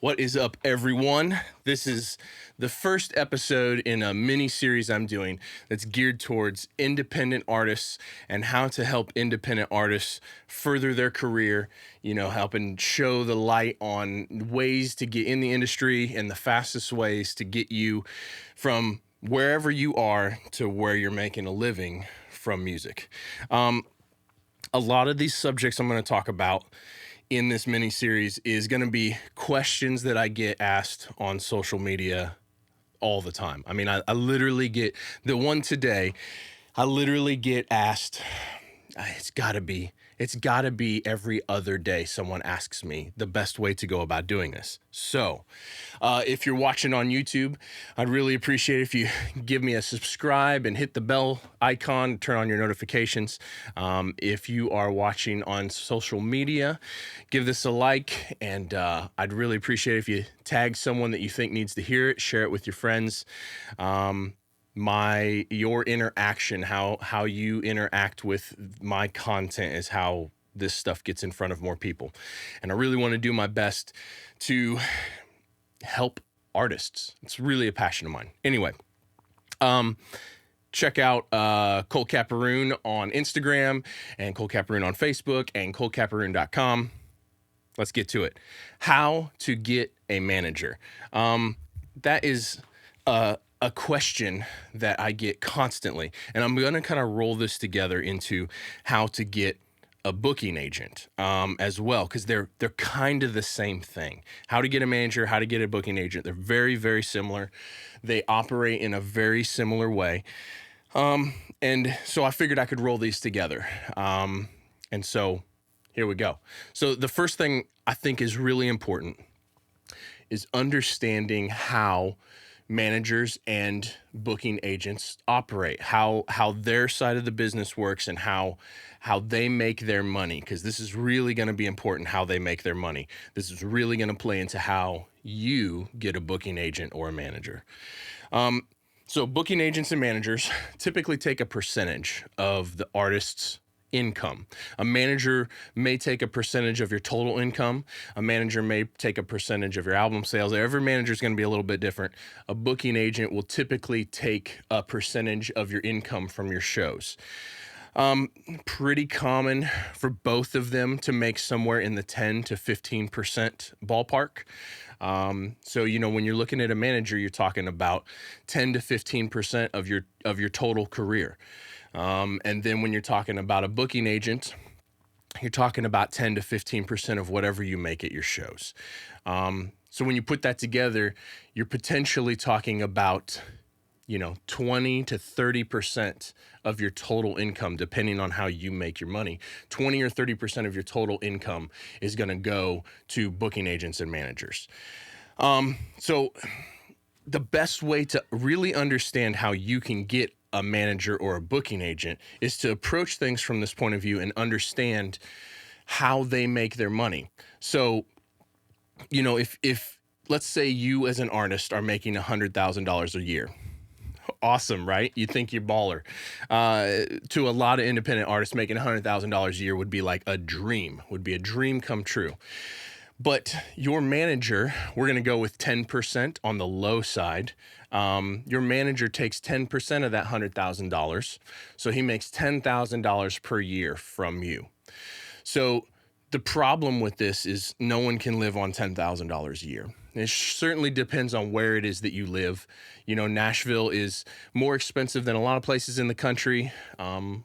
What is up, everyone? This is the first episode in a mini series I'm doing that's geared towards independent artists and how to help independent artists further their career, helping show the light on ways to get in the industry and the fastest ways to get you from wherever you are to where you're making a living from music. A lot of these subjects I'm going to talk about in this mini series is going to be questions that I get asked on social media all the time. I mean, I literally get the one today. I literally get asked. It's got to be every other day someone asks me the best way to go about doing this. So if you're watching on YouTube, I'd really appreciate if you give me a subscribe and hit the bell icon, turn on your notifications. If you are watching on social media, give this a like, and I'd really appreciate if you tag someone that you think needs to hear it, share it with your friends. Your interaction, how you interact with my content is how this stuff gets in front of more people. And I really want to do my best to help artists. It's really a passion of mine. Anyway, check out Colt Capperrune on Instagram and Colt Capperrune on Facebook and coltcapperrune.com. Let's get to it. How to get a manager. That is a question that I get constantly, and I'm going to kind of roll this together into how to get a booking agent as well, because they're kind of the same thing. How to get a manager, how to get a booking agent. They're very, very similar. They operate in a very similar way. And so I figured I could roll these together. And so here we go. So the first thing I think is really important is understanding how managers and booking agents operate, how their side of the business works, and how they make their money, because this is really going to be important, how they make their money. This is really going to play into how you get a booking agent or a manager. So booking agents and managers typically take a percentage of the artist's income. A manager may take a percentage of your total income. A manager may take a percentage of your album sales. Every manager is going to be a little bit different. A booking agent will typically take a percentage of your income from your shows. Pretty common for both of them to make somewhere in the 10 to 15% ballpark. So, when you're looking at a manager, you're talking about 10 to 15% of your total career. And then when you're talking about a booking agent, you're talking about 10 to 15% of whatever you make at your shows. So when you put that together, you're potentially talking about, 20 to 30% of your total income, depending on how you make your money. 20 or 30% of your total income is going to go to booking agents and managers. So the best way to really understand how you can get a manager or a booking agent is to approach things from this point of view and understand how they make their money. So, if let's say you as an artist are making $100,000 a year. Awesome, right? You think you're baller. To a lot of independent artists, making $100,000 a year would be like a dream come true. But your manager, we're going to go with 10% on the low side. Your manager takes 10% of that $100,000. So he makes $10,000 per year from you. So the problem with this is no one can live on $10,000 a year. It certainly depends on where it is that you live. Nashville is more expensive than a lot of places in the country,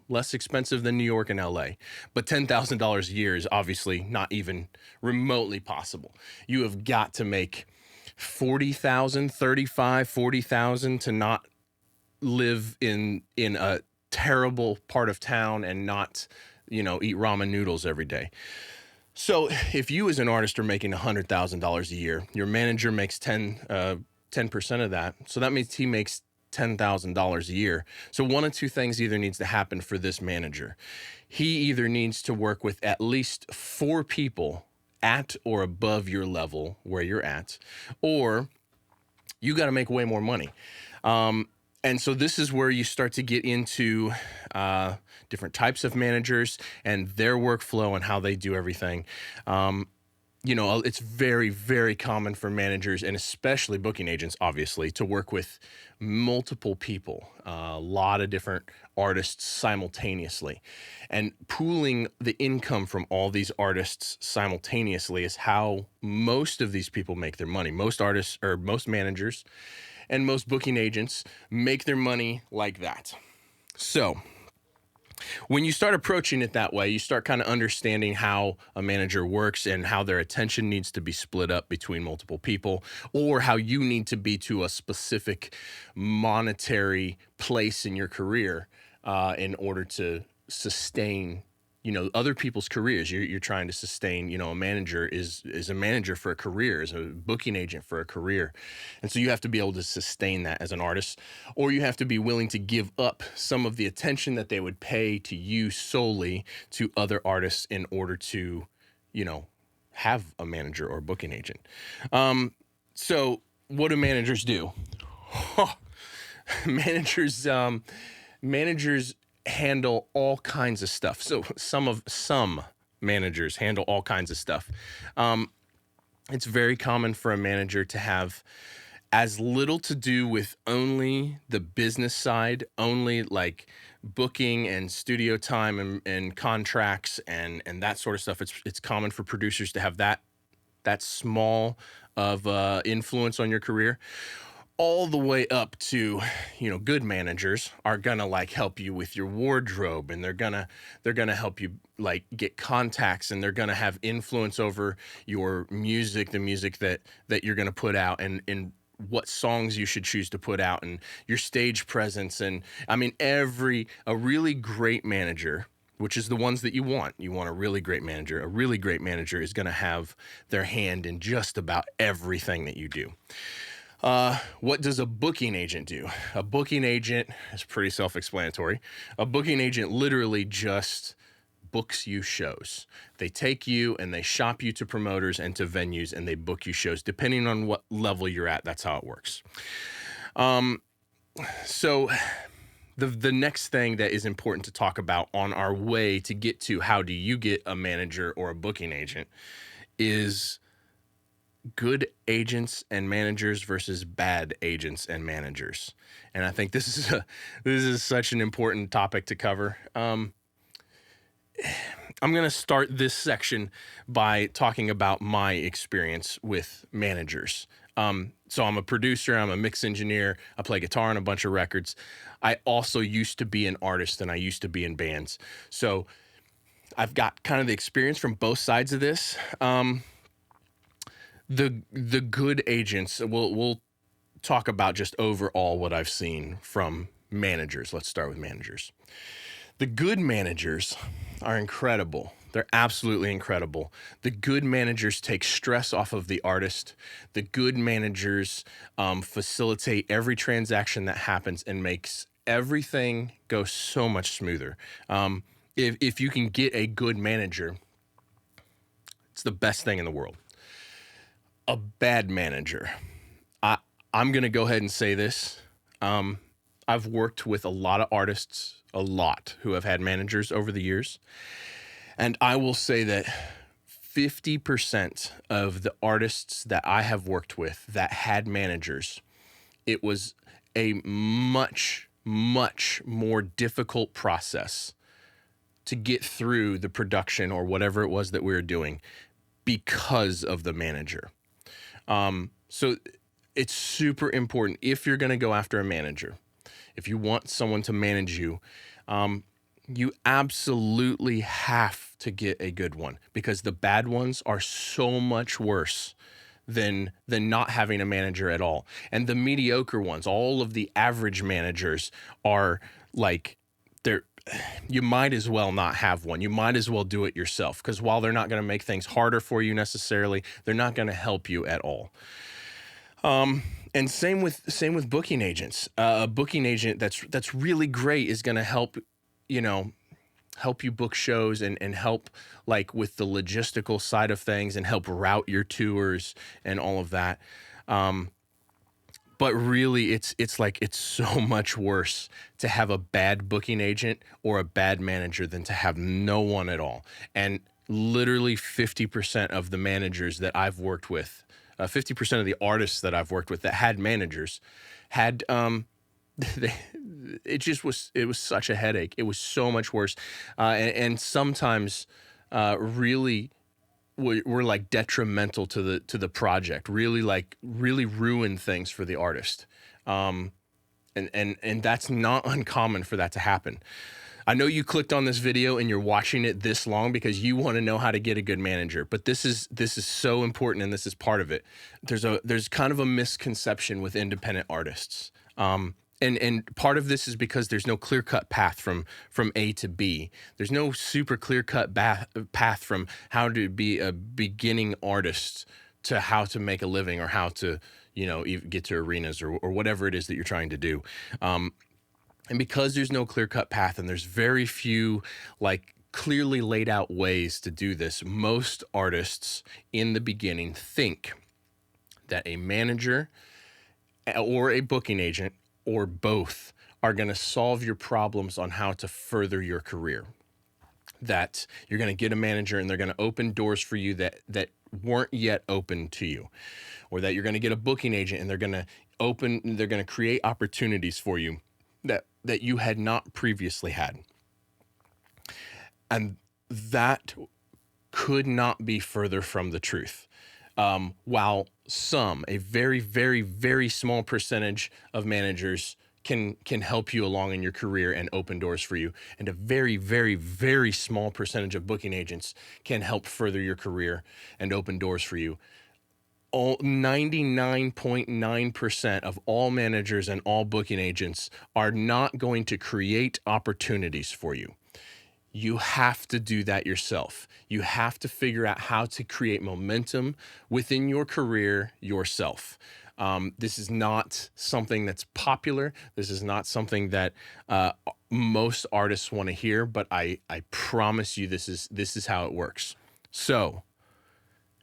less expensive than New York and LA. But $10,000 a year is obviously not even remotely possible. You have got to make 40,000, 35, 40,000 to not live in a terrible part of town and not, eat ramen noodles every day. So if you as an artist are making $100,000 a year, your manager makes 10% of that. So that means he makes $10,000 a year. So one of two things either needs to happen for this manager. He either needs to work with at least 4 people at or above your level where you're at, or you got to make way more money. And so this is where you start to get into different types of managers and their workflow and how they do everything. it's very, very common for managers and especially booking agents, obviously, to work with multiple people, a lot of different artists simultaneously. And pooling the income from all these artists simultaneously is how most of these people make their money. Most artists or most managers and most booking agents make their money like that. So, when you start approaching it that way, you start kind of understanding how a manager works and how their attention needs to be split up between multiple people, or how you need to be to a specific monetary place in your career in order to sustain other people's careers. You're trying to sustain. A manager is a manager for a career, is a booking agent for a career, and so you have to be able to sustain that as an artist, or you have to be willing to give up some of the attention that they would pay to you solely to other artists in order to have a manager or booking agent. So what do managers do? managers managers handle all kinds of stuff. So some managers handle all kinds of stuff. It's very common for a manager to have as little to do with only the business side, only like booking and studio time and contracts and that sort of stuff. It's common for producers to have that small of influence on your career, all the way up to good managers are gonna like help you with your wardrobe, and they're gonna help you like get contacts, and they're gonna have influence over your music, the music that you're gonna put out, and what songs you should choose to put out, and your stage presence. And I mean, a really great manager, which is the ones that you want a really great manager. A really great manager is gonna have their hand in just about everything that you do. What does a booking agent do? A booking agent is pretty self-explanatory. A booking agent literally just books you shows. They take you and they shop you to promoters and to venues, and they book you shows depending on what level you're at. That's how it works. So the next thing that is important to talk about on our way to get to how do you get a manager or a booking agent is good agents and managers versus bad agents and managers. And I think this is such an important topic to cover. I'm going to start this section by talking about my experience with managers. So I'm a producer, I'm a mix engineer, I play guitar on a bunch of records. I also used to be an artist, and I used to be in bands. So I've got kind of the experience from both sides of this. The good agents, we'll talk about just overall what I've seen from managers. Let's start with managers. The good managers are incredible. They're absolutely incredible. The good managers take stress off of the artist. The good managers facilitate every transaction that happens and makes everything go so much smoother. If you can get a good manager, it's the best thing in the world. A bad manager. I'm going to go ahead and say this. I've worked with a lot of artists, who have had managers over the years. And I will say that 50% of the artists that I have worked with that had managers, it was a much, much more difficult process to get through the production or whatever it was that we were doing because of the manager. So it's super important if you're going to go after a manager, if you want someone to manage you, you absolutely have to get a good one, because the bad ones are so much worse than not having a manager at all. And the mediocre ones, all of the average managers are like, you might as well not have one. You might as well do it yourself, because while they're not going to make things harder for you necessarily, they're not going to help you at all. And same with booking agents. A booking agent that's really great is going to help you book shows and help like with the logistical side of things and help route your tours and all of that. But really, it's so much worse to have a bad booking agent or a bad manager than to have no one at all. And literally 50% of the managers that I've worked with, 50% of the artists that I've worked with that had managers had, they, it was such a headache. It was so much worse. And sometimes, really were like detrimental to the project, really really ruin things for the artist. Um, and that's not uncommon for that to happen. I know you clicked on this video and you're watching it this long because you want to know how to get a good manager, but this is so important, and this is part of it. There's kind of a misconception with independent artists. And part of this is because there's no clear-cut path from A to B. There's no super clear-cut path from how to be a beginning artist to how to make a living, or how to, even get to arenas, or whatever it is that you're trying to do. And because there's no clear-cut path, and there's very few like clearly laid out ways to do this, most artists in the beginning think that a manager or a booking agent or both are going to solve your problems on how to further your career. That you're going to get a manager and they're going to open doors for you that weren't yet open to you, or that you're going to get a booking agent and they're going to create opportunities for you that you had not previously had. And that could not be further from the truth. While a very, very, very small percentage of managers can help you along in your career and open doors for you, and a very, very, very small percentage of booking agents can help further your career and open doors for you, all 99.9% of all managers and all booking agents are not going to create opportunities for you. You have to do that yourself. You have to figure out how to create momentum within your career yourself. This is not something that's popular. This is not something that most artists want to hear, but I promise you this is how it works. So,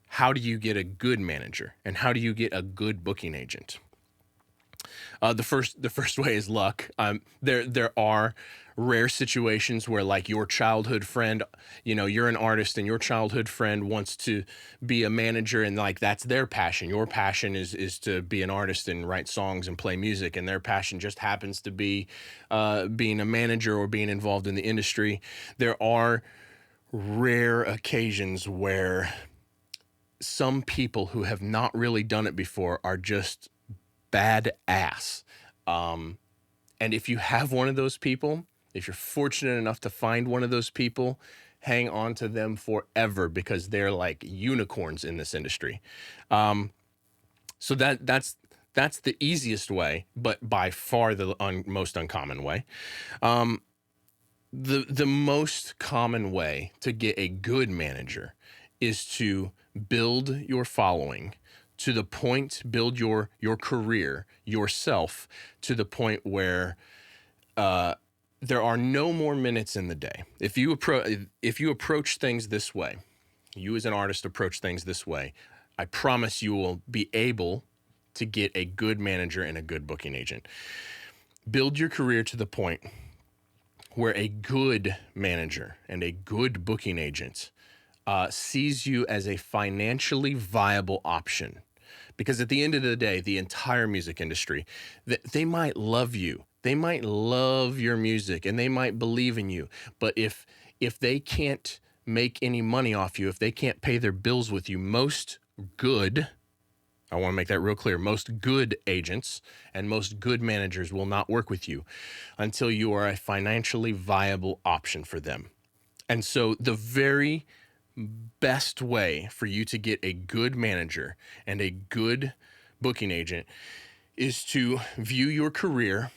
how do you get a good manager, and how do you get a good booking agent? The first way is luck. There are rare situations where, like, your childhood friend, you're an artist and your childhood friend wants to be a manager, and like that's their passion. Your passion is to be an artist and write songs and play music, and their passion just happens to be being a manager or being involved in the industry. There are rare occasions where some people who have not really done it before are just badass. And if you have one of those people, if you're fortunate enough to find one of those people, hang on to them forever, because they're like unicorns in this industry. So that's the easiest way, but by far the most uncommon way. The most common way to get a good manager is to build your following to the point, build your career yourself to the point where there are no more minutes in the day. If you approach things this way, you as an artist approach things this way, I promise you will be able to get a good manager and a good booking agent. Build your career to the point where a good manager and a good booking agent sees you as a financially viable option. Because at the end of the day, the entire music industry, they might love you, they might love your music, and they might believe in you. But if they can't make any money off you, if they can't pay their bills with you, I want to make that real clear, most good agents and most good managers will not work with you until you are a financially viable option for them. And so the very best way for you to get a good manager and a good booking agent is to view your career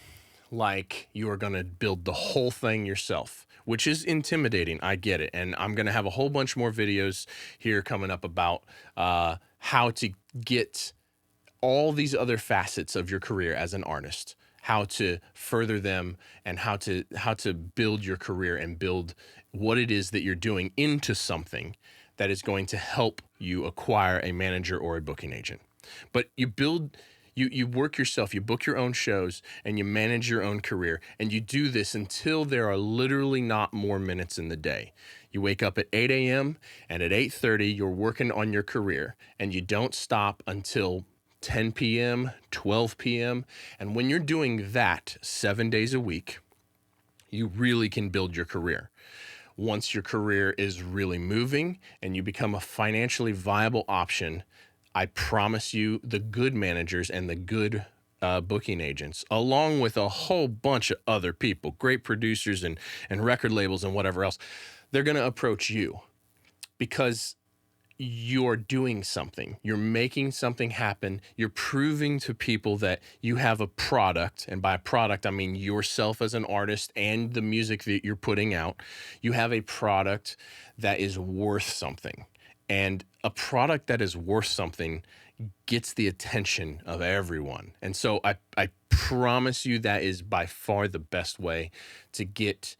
like you are going to build the whole thing yourself, which is intimidating. I get it. And I'm going to have a whole bunch more videos here coming up about how to get all these other facets of your career as an artist, how to further them, and how to build your career and build what it is that you're doing into something that is going to help you acquire a manager or a booking agent. But you You work yourself, you book your own shows, and you manage your own career. And you do this until there are literally not more minutes in the day. You wake up at 8 a.m. and at 8:30 you're working on your career, and you don't stop until 10 p.m., 12 p.m. And when you're doing that 7 days a week, you really can build your career. Once your career is really moving and you become a financially viable option, I promise you the good managers and the good booking agents, along with a whole bunch of other people, great producers and record labels and whatever else, they're going to approach you because you're doing something. You're making something happen. You're proving to people that you have a product. And by product, I mean yourself as an artist and the music that you're putting out. You have a product that is worth something. And a product that is worth something gets the attention of everyone. And so I promise you that is by far the best way to get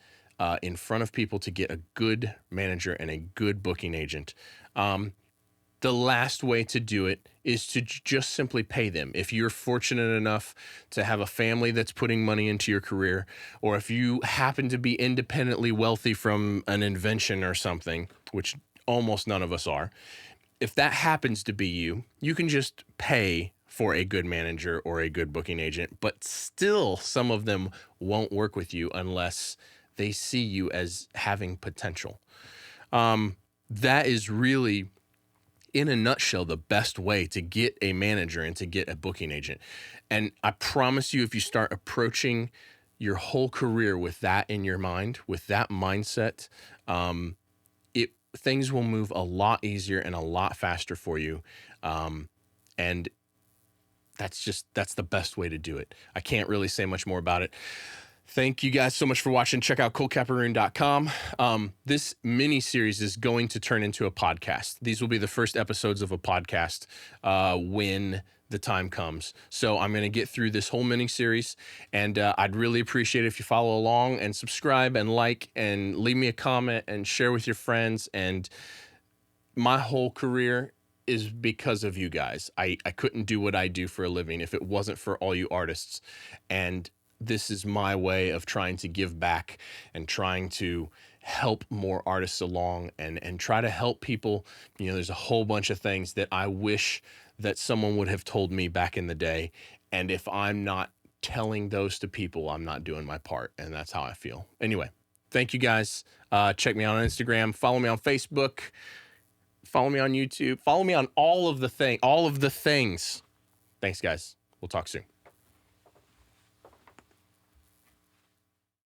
in front of people, to get a good manager and a good booking agent. The last way to do it is to just simply pay them. If you're fortunate enough to have a family that's putting money into your career, or if you happen to be independently wealthy from an invention or something, which almost none of us are, if that happens to be you, you can just pay for a good manager or a good booking agent, but still some of them won't work with you unless they see you as having potential. That is really, in a nutshell, the best way to get a manager and to get a booking agent. And I promise you, if you start approaching your whole career with that in your mind, with that mindset, things will move a lot easier and a lot faster for you. And that's the best way to do it. I can't really say much more about it. Thank you guys so much for watching. Check out coltcapperrune.com. This mini series is going to turn into a podcast. These will be the first episodes of a podcast when the time comes. So I'm going to get through this whole mini series, and I'd really appreciate it if you follow along and subscribe and like and leave me a comment and share with your friends. And my whole career is because of you guys. I couldn't do what I do for a living if it wasn't for all you artists. And this is my way of trying to give back and trying to help more artists along and try to help people. You know, there's a whole bunch of things that I wish that someone would have told me back in the day. And if I'm not telling those to people, I'm not doing my part. And that's how I feel. Anyway, thank you guys. Check me out on Instagram. Follow me on Facebook. Follow me on YouTube. Follow me on all of the things. Thanks, guys. We'll talk soon.